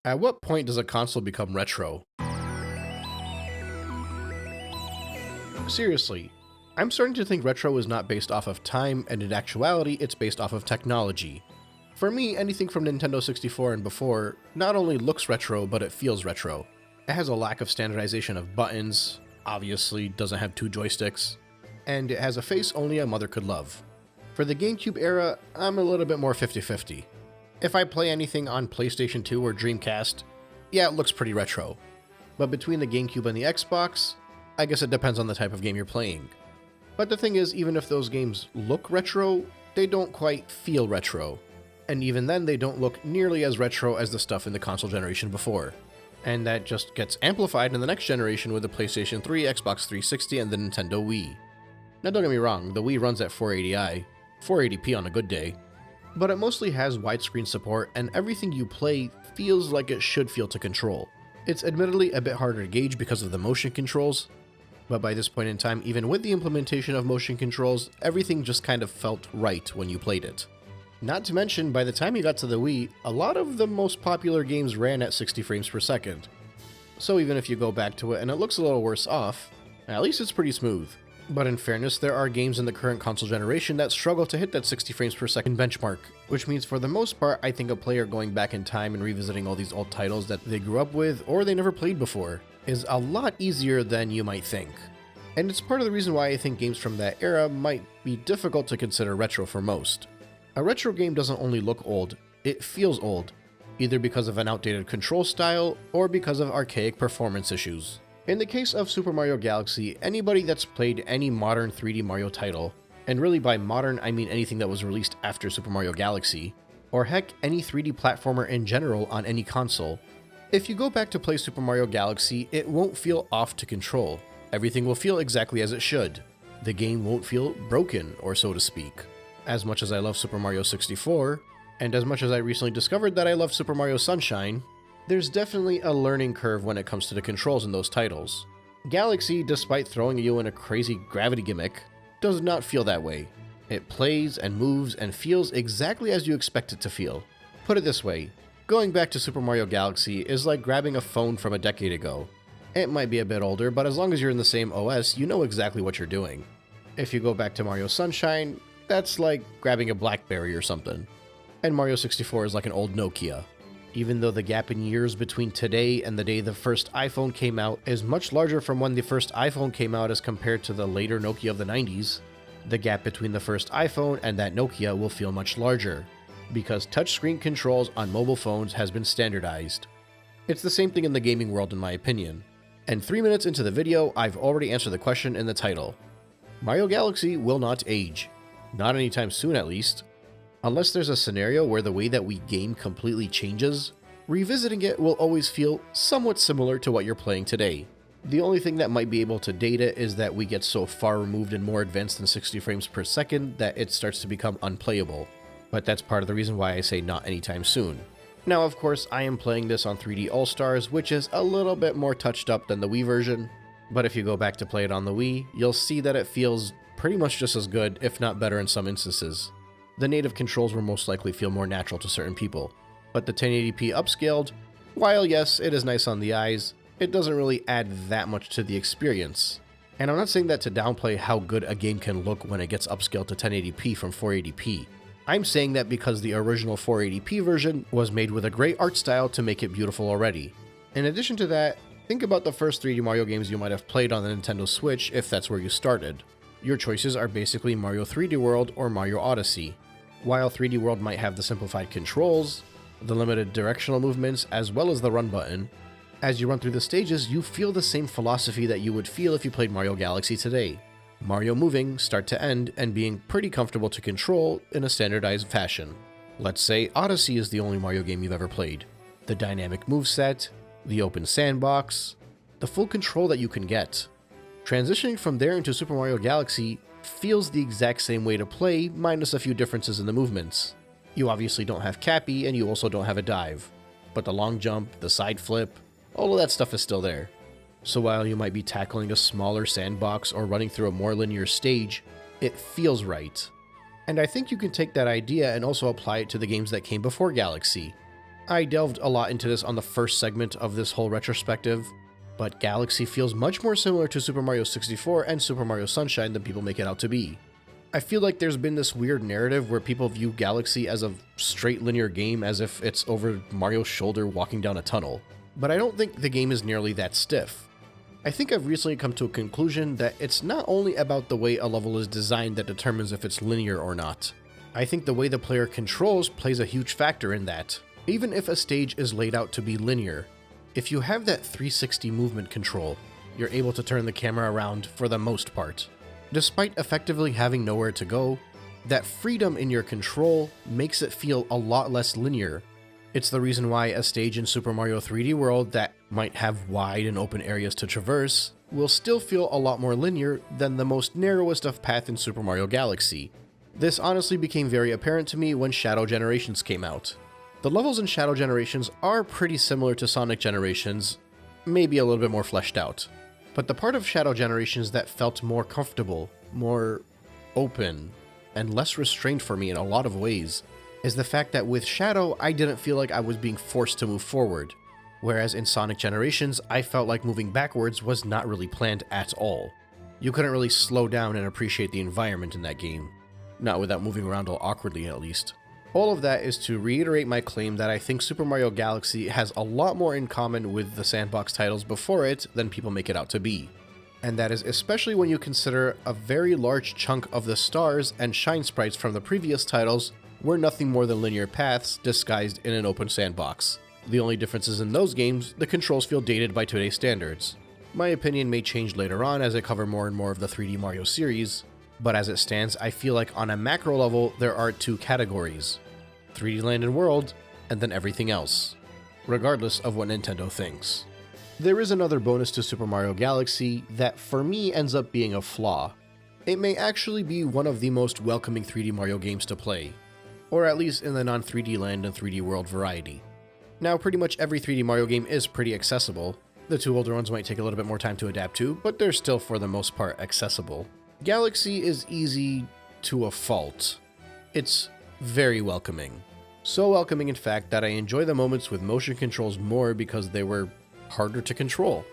At what point does a console become retro? Seriously, I'm starting to think retro is not based off of time, and in actuality, it's based off of technology. For me, anything from Nintendo 64 and before not only looks retro, but it feels retro. It has a lack of standardization of buttons, obviously doesn't have two joysticks, and it has a face only a mother could love. For the GameCube era, I'm a little bit more 50-50. If I play anything on PlayStation 2 or Dreamcast, yeah, it looks pretty retro. But between the GameCube and the Xbox, I guess it depends on the type of game you're playing. But the thing is, even if those games look retro, they don't quite feel retro. And even then, they don't look nearly as retro as the stuff in the console generation before. And that just gets amplified in the next generation with the PlayStation 3, Xbox 360, and the Nintendo Wii. Now don't get me wrong, the Wii runs at 480i, 480p on a good day, but it mostly has widescreen support and everything you play feels like it should feel to control. It's admittedly a bit harder to gauge because of the motion controls, but by this point in time, even with the implementation of motion controls, everything just kind of felt right when you played it. Not to mention, by the time you got to the Wii, a lot of the most popular games ran at 60 frames per second. So even if you go back to it and it looks a little worse off, at least it's pretty smooth. But in fairness, there are games in the current console generation that struggle to hit that 60 frames per second benchmark, which means for the most part, I think a player going back in time and revisiting all these old titles that they grew up with or they never played before is a lot easier than you might think. And it's part of the reason why I think games from that era might be difficult to consider retro for most. A retro game doesn't only look old, it feels old, either because of an outdated control style or because of archaic performance issues. In the case of Super Mario Galaxy, anybody that's played any modern 3D Mario title, and really by modern I mean anything that was released after Super Mario Galaxy, or heck any 3D platformer in general on any console, if you go back to play Super Mario Galaxy, it won't feel off to control. Everything will feel exactly as it should. The game won't feel broken, or so to speak. As much as I love Super Mario 64, and as much as I recently discovered that I love Super Mario Sunshine, there's definitely a learning curve when it comes to the controls in those titles. Galaxy, despite throwing you in a crazy gravity gimmick, does not feel that way. It plays and moves and feels exactly as you expect it to feel. Put it this way, going back to Super Mario Galaxy is like grabbing a phone from a decade ago. It might be a bit older, but as long as you're in the same OS, you know exactly what you're doing. If you go back to Mario Sunshine, that's like grabbing a BlackBerry or something. And Mario 64 is like an old Nokia. Even though the gap in years between today and the day the first iPhone came out is much larger from when the first iPhone came out as compared to the later Nokia of the 90s, the gap between the first iPhone and that Nokia will feel much larger, because touchscreen controls on mobile phones has been standardized. It's the same thing in the gaming world in my opinion. And 3 minutes into the video, I've already answered the question in the title. Mario Galaxy will not age. Not anytime soon at least. Unless there's a scenario where the way that we game completely changes, revisiting it will always feel somewhat similar to what you're playing today. The only thing that might be able to date it is that we get so far removed and more advanced than 60 frames per second that it starts to become unplayable. But that's part of the reason why I say not anytime soon. Now of course I am playing this on 3D All-Stars, which is a little bit more touched up than the Wii version, but if you go back to play it on the Wii, you'll see that it feels pretty much just as good, if not better in some instances. The native controls will most likely feel more natural to certain people, but the 1080p upscaled, while yes, it is nice on the eyes, it doesn't really add that much to the experience. And I'm not saying that to downplay how good a game can look when it gets upscaled to 1080p from 480p. I'm saying that because the original 480p version was made with a great art style to make it beautiful already. In addition to that, think about the first 3D Mario games you might have played on the Nintendo Switch if that's where you started. Your choices are basically Mario 3D World or Mario Odyssey. While 3D World might have the simplified controls, the limited directional movements, as well as the run button, as you run through the stages, you feel the same philosophy that you would feel if you played Mario Galaxy today. Mario moving, start to end, and being pretty comfortable to control in a standardized fashion. Let's say Odyssey is the only Mario game you've ever played. The dynamic moveset, the open sandbox, the full control that you can get. Transitioning from there into Super Mario Galaxy feels the exact same way to play, minus a few differences in the movements. You obviously don't have Cappy, and you also don't have a dive. But the long jump, the side flip, all of that stuff is still there. So while you might be tackling a smaller sandbox or running through a more linear stage, it feels right. And I think you can take that idea and also apply it to the games that came before Galaxy. I delved a lot into this on the first segment of this whole retrospective, but Galaxy feels much more similar to Super Mario 64 and Super Mario Sunshine than people make it out to be. I feel like there's been this weird narrative where people view Galaxy as a straight linear game as if it's over Mario's shoulder walking down a tunnel, but I don't think the game is nearly that stiff. I think I've recently come to a conclusion that it's not only about the way a level is designed that determines if it's linear or not. I think the way the player controls plays a huge factor in that, even if a stage is laid out to be linear. If you have that 360 movement control, you're able to turn the camera around for the most part. Despite effectively having nowhere to go, that freedom in your control makes it feel a lot less linear. It's the reason why a stage in Super Mario 3D World that might have wide and open areas to traverse will still feel a lot more linear than the most narrowest of paths in Super Mario Galaxy. This honestly became very apparent to me when Shadow Generations came out. The levels in Shadow Generations are pretty similar to Sonic Generations, maybe a little bit more fleshed out. But the part of Shadow Generations that felt more comfortable, more open, and less restrained for me in a lot of ways is the fact that with Shadow, I didn't feel like I was being forced to move forward, whereas in Sonic Generations, I felt like moving backwards was not really planned at all. You couldn't really slow down and appreciate the environment in that game, not without moving around all awkwardly at least. All of that is to reiterate my claim that I think Super Mario Galaxy has a lot more in common with the sandbox titles before it than people make it out to be. And that is especially when you consider a very large chunk of the stars and shine sprites from the previous titles were nothing more than linear paths disguised in an open sandbox. The only difference is in those games, the controls feel dated by today's standards. My opinion may change later on as I cover more and more of the 3D Mario series, but as it stands, I feel like on a macro level, there are two categories: 3D Land and World, and then everything else, regardless of what Nintendo thinks. There is another bonus to Super Mario Galaxy that for me ends up being a flaw. It may actually be one of the most welcoming 3D Mario games to play, or at least in the non-3D Land and 3D World variety. Now, pretty much every 3D Mario game is pretty accessible. The two older ones might take a little bit more time to adapt to, but they're still for the most part accessible. Galaxy is easy to a fault. It's very welcoming. So welcoming, in fact, that I enjoy the moments with motion controls more because they were harder to control.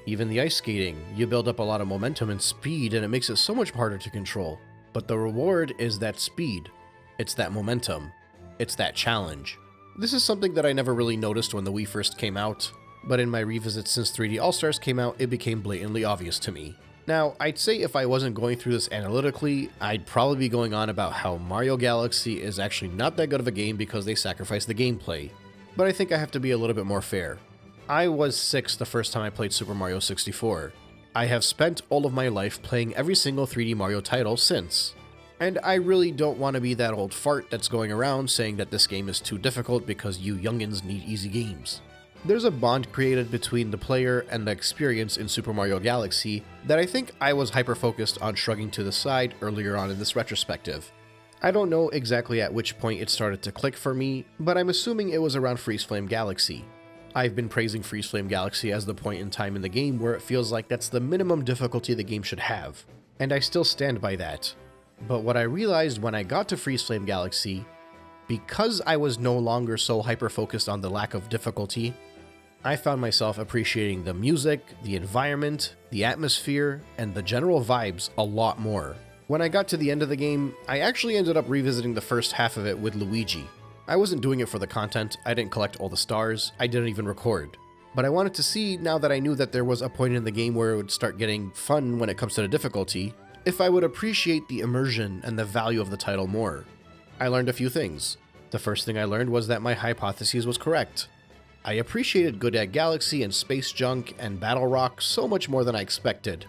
Even the ice skating, you build up a lot of momentum and speed and it makes it so much harder to control. But the reward is that speed. It's that momentum. It's that challenge. This is something that I never really noticed when the Wii first came out, but in my revisit since 3D All-Stars came out, it became blatantly obvious to me. Now, I'd say if I wasn't going through this analytically, I'd probably be going on about how Mario Galaxy is actually not that good of a game because they sacrifice the gameplay. But I think I have to be a little bit more fair. I was 6 the first time I played Super Mario 64. I have spent all of my life playing every single 3D Mario title since. And I really don't want to be that old fart that's going around saying that this game is too difficult because you youngins need easy games. There's a bond created between the player and the experience in Super Mario Galaxy that I think I was hyper-focused on shrugging to the side earlier on in this retrospective. I don't know exactly at which point it started to click for me, but I'm assuming it was around Freeze Flame Galaxy. I've been praising Freeze Flame Galaxy as the point in time in the game where it feels like that's the minimum difficulty the game should have, and I still stand by that. But what I realized when I got to Freeze Flame Galaxy, because I was no longer so hyper-focused on the lack of difficulty, I found myself appreciating the music, the environment, the atmosphere, and the general vibes a lot more. When I got to the end of the game, I actually ended up revisiting the first half of it with Luigi. I wasn't doing it for the content, I didn't collect all the stars, I didn't even record. But I wanted to see, now that I knew that there was a point in the game where it would start getting fun when it comes to the difficulty, if I would appreciate the immersion and the value of the title more. I learned a few things. The first thing I learned was that my hypothesis was correct. I appreciated Good Egg Galaxy and Space Junk and Battle Rock so much more than I expected.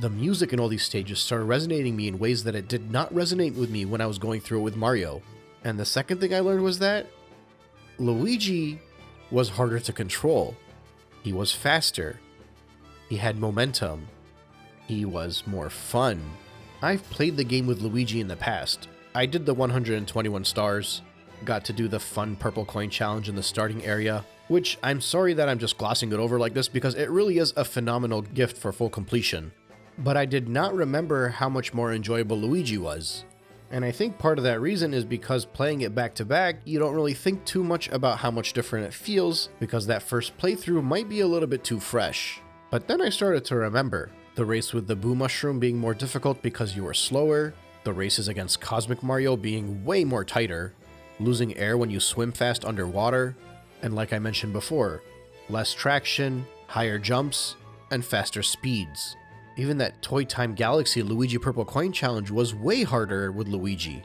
The music in all these stages started resonating me in ways that it did not resonate with me when I was going through it with Mario. And the second thing I learned was that Luigi was harder to control. He was faster. He had momentum. He was more fun. I've played the game with Luigi in the past. I did the 121 stars, got to do the fun purple coin challenge in the starting area, which I'm sorry that I'm just glossing it over like this because it really is a phenomenal gift for full completion. But I did not remember how much more enjoyable Luigi was. And I think part of that reason is because playing it back to back, you don't really think too much about how much different it feels, because that first playthrough might be a little bit too fresh. But then I started to remember the race with the Boo Mushroom being more difficult because you were slower, the races against Cosmic Mario being way more tighter, losing air when you swim fast underwater, and like I mentioned before, less traction, higher jumps, and faster speeds. Even that Toy Time Galaxy Luigi Purple Coin Challenge was way harder with Luigi.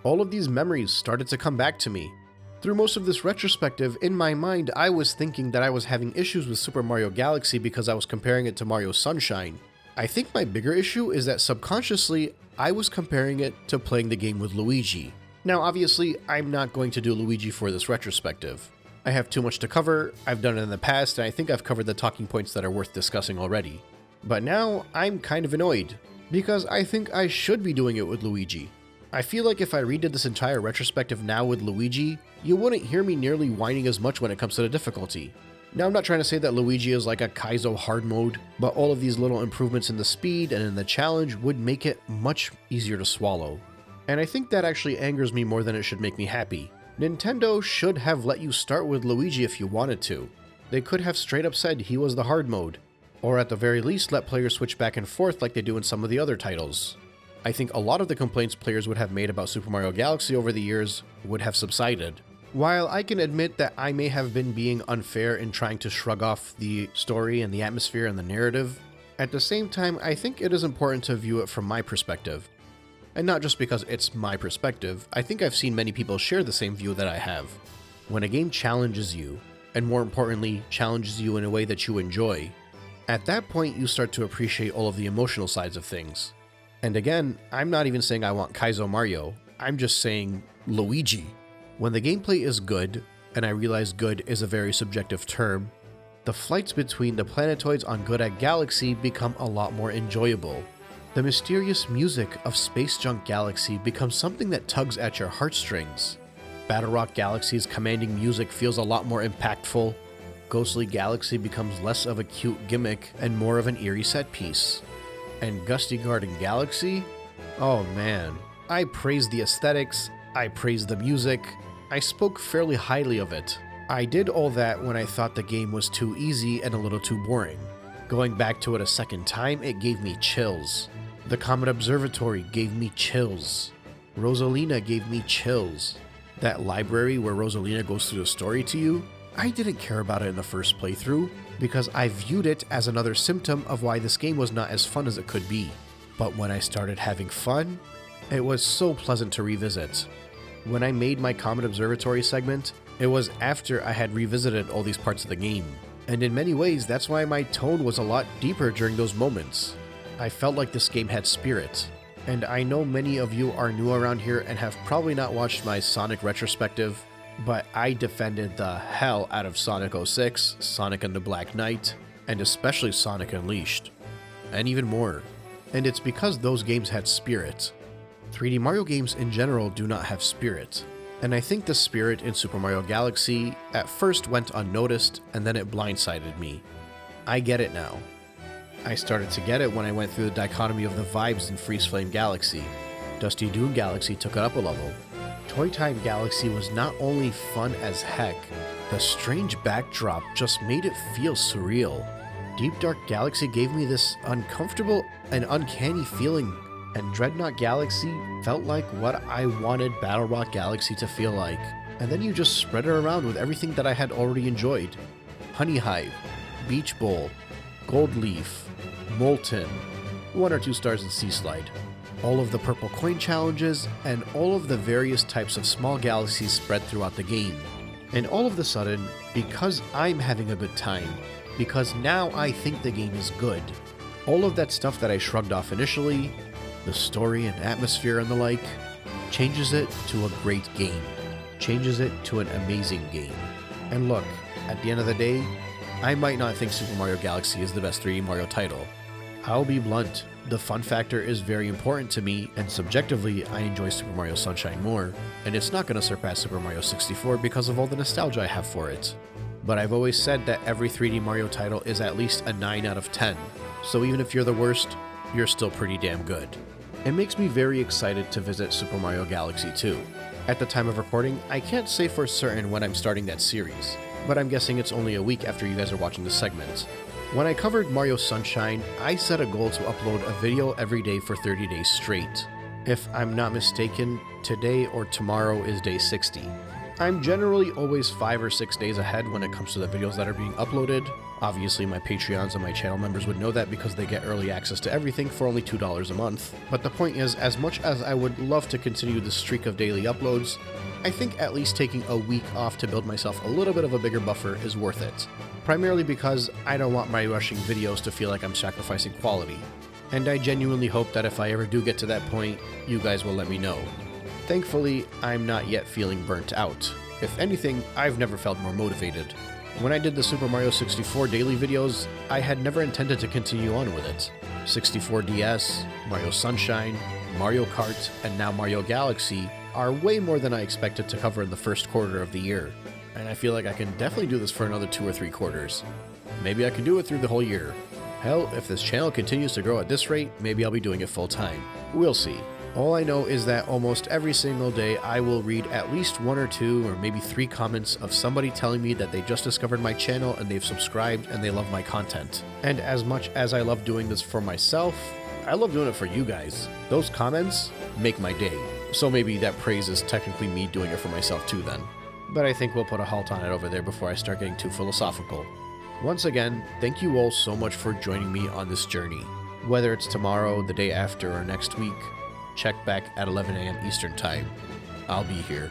All of these memories started to come back to me. Through most of this retrospective, in my mind, I was thinking that I was having issues with Super Mario Galaxy because I was comparing it to Mario Sunshine. I think my bigger issue is that subconsciously, I was comparing it to playing the game with Luigi. Now obviously, I'm not going to do Luigi for this retrospective. I have too much to cover, I've done it in the past, and I think I've covered the talking points that are worth discussing already. But now, I'm kind of annoyed, because I think I should be doing it with Luigi. I feel like if I redid this entire retrospective now with Luigi, you wouldn't hear me nearly whining as much when it comes to the difficulty. Now I'm not trying to say that Luigi is like a Kaizo hard mode, but all of these little improvements in the speed and in the challenge would make it much easier to swallow. And I think that actually angers me more than it should make me happy. Nintendo should have let you start with Luigi if you wanted to. They could have straight up said he was the hard mode, or at the very least let players switch back and forth like they do in some of the other titles. I think a lot of the complaints players would have made about Super Mario Galaxy over the years would have subsided. While I can admit that I may have been being unfair in trying to shrug off the story and the atmosphere and the narrative, at the same time I think it is important to view it from my perspective. And not just because it's my perspective, I think I've seen many people share the same view that I have. When a game challenges you, and more importantly, challenges you in a way that you enjoy, at that point you start to appreciate all of the emotional sides of things. And again, I'm not even saying I want Kaizo Mario, I'm just saying Luigi. When the gameplay is good, and I realize good is a very subjective term, the flights between the planetoids on Good Egg Galaxy become a lot more enjoyable. The mysterious music of Space Junk Galaxy becomes something that tugs at your heartstrings. Battle Rock Galaxy's commanding music feels a lot more impactful. Ghostly Galaxy becomes less of a cute gimmick and more of an eerie set piece. And Gusty Garden Galaxy? Oh man. I praised the aesthetics, I praised the music, I spoke fairly highly of it. I did all that when I thought the game was too easy and a little too boring. Going back to it a second time, it gave me chills. The Comet Observatory gave me chills. Rosalina gave me chills. That library where Rosalina goes through the story to you, I didn't care about it in the first playthrough, because I viewed it as another symptom of why this game was not as fun as it could be. But when I started having fun, it was so pleasant to revisit. When I made my Comet Observatory segment, it was after I had revisited all these parts of the game. And in many ways, that's why my tone was a lot deeper during those moments. I felt like this game had spirit. And I know many of you are new around here and have probably not watched my Sonic retrospective, but I defended the hell out of Sonic 06, Sonic and the Black Knight, and especially Sonic Unleashed. And even more. And it's because those games had spirit. 3D Mario games in general do not have spirit. And I think the spirit in Super Mario Galaxy at first went unnoticed and then it blindsided me. I get it now. I started to get it when I went through the dichotomy of the vibes in Freeze Flame Galaxy. Dusty Dune Galaxy took it up a level. Toy Time Galaxy was not only fun as heck, the strange backdrop just made it feel surreal. Deep Dark Galaxy gave me this uncomfortable and uncanny feeling, and Dreadnought Galaxy felt like what I wanted Battle Rock Galaxy to feel like. And then you just spread it around with everything that I had already enjoyed. Honey Hive, Beach Bowl, Gold Leaf, Molten, 1 or 2 stars in Sea Slide, all of the purple coin challenges, and all of the various types of small galaxies spread throughout the game. And all of a sudden, because I'm having a good time, because now I think the game is good, all of that stuff that I shrugged off initially, the story and atmosphere and the like, changes it to a great game, changes it to an amazing game. And look, at the end of the day, I might not think Super Mario Galaxy is the best 3D Mario title. I'll be blunt, the fun factor is very important to me, and subjectively, I enjoy Super Mario Sunshine more, and it's not going to surpass Super Mario 64 because of all the nostalgia I have for it. But I've always said that every 3D Mario title is at least a 9 out of 10, so even if you're the worst, you're still pretty damn good. It makes me very excited to visit Super Mario Galaxy 2. At the time of recording, I can't say for certain when I'm starting that series, but I'm guessing it's only a week after you guys are watching this segment. When I covered Mario Sunshine, I set a goal to upload a video every day for 30 days straight. If I'm not mistaken, today or tomorrow is day 60. I'm generally always 5 or 6 days ahead when it comes to the videos that are being uploaded. Obviously, my Patreons and my channel members would know that because they get early access to everything for only $2 a month. But the point is, as much as I would love to continue the streak of daily uploads, I think at least taking a week off to build myself a little bit of a bigger buffer is worth it. Primarily because I don't want my rushing videos to feel like I'm sacrificing quality. And I genuinely hope that if I ever do get to that point, you guys will let me know. Thankfully, I'm not yet feeling burnt out. If anything, I've never felt more motivated. When I did the Super Mario 64 daily videos, I had never intended to continue on with it. 64 DS, Mario Sunshine, Mario Kart, and now Mario Galaxy are way more than I expected to cover in the first quarter of the year. And I feel like I can definitely do this for another 2 or 3 quarters. Maybe I can do it through the whole year. Hell, if this channel continues to grow at this rate, maybe I'll be doing it full time. We'll see. All I know is that almost every single day I will read at least 1 or 2 or maybe 3 comments of somebody telling me that they just discovered my channel and they've subscribed and they love my content. And as much as I love doing this for myself, I love doing it for you guys. Those comments make my day. So maybe that praise is technically me doing it for myself too then. But I think we'll put a halt on it over there before I start getting too philosophical. Once again, thank you all so much for joining me on this journey. Whether it's tomorrow, the day after, or next week, check back at 11 a.m. Eastern Time. I'll be here.